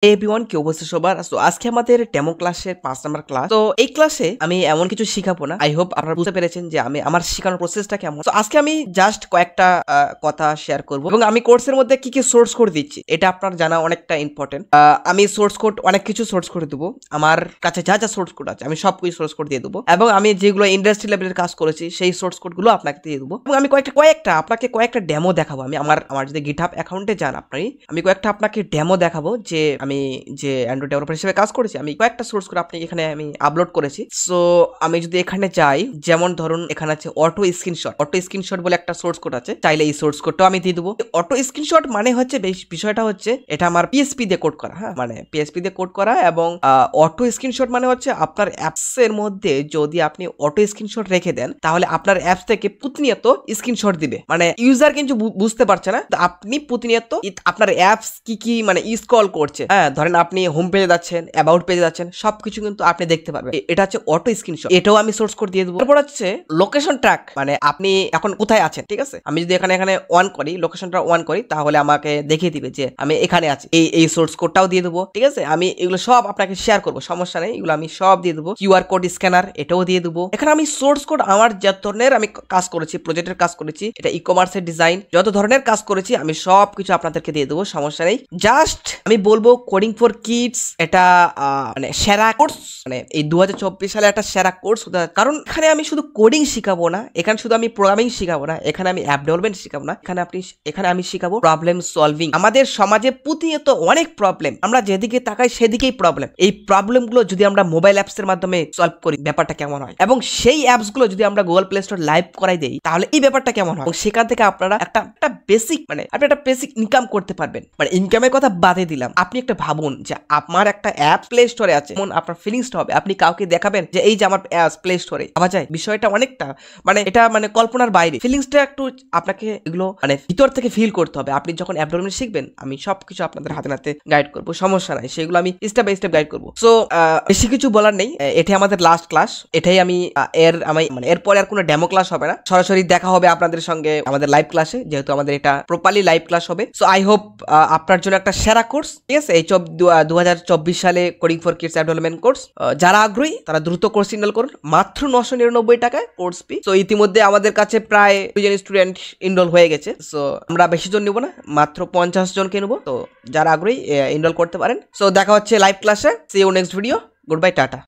Everyone কি অবস্থা সবার। তো আজকে আমাদের ডেমো ক্লাসের 5 নাম্বার ক্লাস। তো এই ক্লাসে আমি এমন কিছু শিখাবো না। আই হোপ আপনারা বুঝতে পেরেছেন যে আমি আমার শেখানোর প্রসেসটা কেমন। তো আজকে আমি জাস্ট কয়েকটা কথা শেয়ার করব এবং আমি কোর্সের মধ্যে কি কি সোর্স কোড দিচ্ছি এটা আপনার জানা অনেকটা ইম্পর্টেন্ট। আমি সোর্স কোড অনেক কিছু সোর্স কোড দেবো, আমার কাছে যা যা সোর্স কোড আছে আমি সব কিছু সোর্স কোড দিয়ে দেবো এবং আমি যেগুলো ইন্ডাস্ট্রি লেভেলের কাজ করেছি সেই সোর্স কোড গুলো আপনাকে দিয়ে দেবো এবং আমি আপনাকে কয়েকটা ডেমো দেখাবো। আমি আমার যদি গিটহাব অ্যাকাউন্টে যান আমি কয়েকটা আপনাকে ডেমো দেখাবো যে আমি যে অ্যান্ড্রয়েড ডেভেলপার হিসেবে কাজ করেছি। আমি কয়েকটা সোর্স কোড আপনি এখানে আমি আপলোড করেছি। সো আমি যদি এখানে যাই, যেমন ধরুন এখানে আছে অটো স্ক্রিনশট বলে একটা সোর্স কোড আছে, চাইলে এই সোর্স কোডটাও আমি দিয়ে দেবো। অটো স্ক্রিনশট মানে হচ্ছে বিষয়টা হচ্ছে এটা আমার পিএসপি দিয়ে কোড করা, হ্যাঁ মানে পিএসপি দিয়ে কোড করা। এবং অটো স্ক্রিনশট মানে হচ্ছে আপনার অ্যাপস এর মধ্যে যদি আপনি অটো স্ক্রিনশট রেখে দেন তাহলে আপনার অ্যাপস থেকে প্রতিনিয়ত স্ক্রিনশট দিবে। মানে ইউজার কিন্তু বুঝতে পারছে না, আপনি প্রতিনিয়ত আপনার অ্যাপস কি মানে স্ক্রল করছে। হ্যাঁ ধরেন আপনি হোম পেজে যাচ্ছেন, অ্যাবাউট পেজে যাচ্ছেন, সবকিছু কিন্তু আপনি দেখতে পারবেন। এটা হচ্ছে অটো স্ক্রিনশট, এটাও আমি সোর্স কোড দিয়ে দেবো। তারপর হচ্ছে লোকেশন ট্র্যাক, মানে আপনি এখন কোথায় আছেন, ঠিক আছে। আমি যদি এখানে অন করি, লোকেশনটা অন করি, তাহলে আমাকে দেখিয়ে দিবে যে আমি এখানে আছি। এই সোর্স কোডটাও দিয়ে দেবো, ঠিক আছে। আমি এগুলো সব আপনাকে শেয়ার করবো, সমস্যা নেই, এগুলো আমি সব দিয়ে দেবো। কিউআর কোড স্ক্যানার এটাও দিয়ে দেবো। এখানে আমি সোর্স কোড আমার যত ধরনের আমি কাজ করেছি, প্রজেক্টের কাজ করেছি, এটা ই কমার্সের ডিজাইন, যত ধরনের কাজ করেছি আমি সব কিছু আপনাদেরকে দিয়ে দেবো, সমস্যা নেই। জাস্ট আমি বলবো কোডিং ফর কিডস এটা মানে সেরা কোর্স, মানে এই 2024 সালে একটা সেরা কোর্স, কারণ এখানে আমি শুধু কোডিং শিখাবো না, এখানে শুধু আমি প্রোগ্রামিং শিখাবো না, এখানে আমি অ্যাপ ডেভেলপমেন্ট শিখাবো না, এখানে আমি শিখাবো প্রবলেম সলভিং। আমাদের সমাজে প্রতিনিয়ত অনেক প্রবলেম, আমরা যেদিকে তাকাই সেদিকেই প্রবলেম। এই প্রবলেম গুলো যদি আমরা মোবাইল অ্যাপস এর মাধ্যমে সলভ করি ব্যাপারটা কেমন হয়, এবং সেই অ্যাপস গুলো যদি আমরা গুগল প্লে স্টোর লাইভ করাই দেই তাহলে এই ব্যাপারটা কেমন হয়। সেখান থেকে আপনারা একটা বেসিক মানে আপনি একটা বেসিক ইনকাম করতে পারবেন। মানে ইনকামের কথা বাদে দিলাম, আপনি একটা ভাবুন যে আমার একটা অ্যাপ প্লে স্টোরে আছে, আপনার ফিলিংসটা হবে আপনি কাউকে দেখাবেন যে এই যে আমার প্লে স্টোরে পাওয়া যায়। বিষয়টা অনেকটা মানে এটা মানে কল্পনার বাইরে, ফিলিংসটা একটু আপনাকে এগুলো মানে ভিতর থেকে ফিল করতে হবে। আপনি যখন অ্যাপ ডেভেলপমেন্ট শিখবেন আমি সবকিছু আপনাদের হাতে নাতে গাইড করবো, সমস্যা নাই, সেগুলো আমি স্টেপ বাই স্টেপ গাইড করবো। সো বেশি কিছু বলার নেই, এটাই আমাদের লাস্ট ক্লাস। এটাই আমি মানে এরপরে আর কোনো ডেমো ক্লাস হবে না, সরাসরি দেখা হবে আপনাদের সঙ্গে আমাদের লাইভ ক্লাসে, যেহেতু আমাদের এটা প্রপারলি লাইভ ক্লাস হবে। সো আই হোপ আপনার জন্য একটা সেরা কোর্স, ঠিক আছে। এই 2024 সালে coding for kids app development course, যারা আগ্রহী তারা দ্রুত কোর্স ইনরোল করুন, মাত্র 999 টাকায় কোর্স ফি। সো ইতিমধ্যে আমাদের কাছে প্রায় 2 জন স্টুডেন্ট ইনরোল হয়ে গেছে। সো আমরা বেশি জন নিব না, মাত্র 50 জনকে নেবো। তো যারা আগ্রহী ইনরোল করতে পারেন। সো দেখা হচ্ছে লাইভ ক্লাসে। See you next video. Good bye, tata.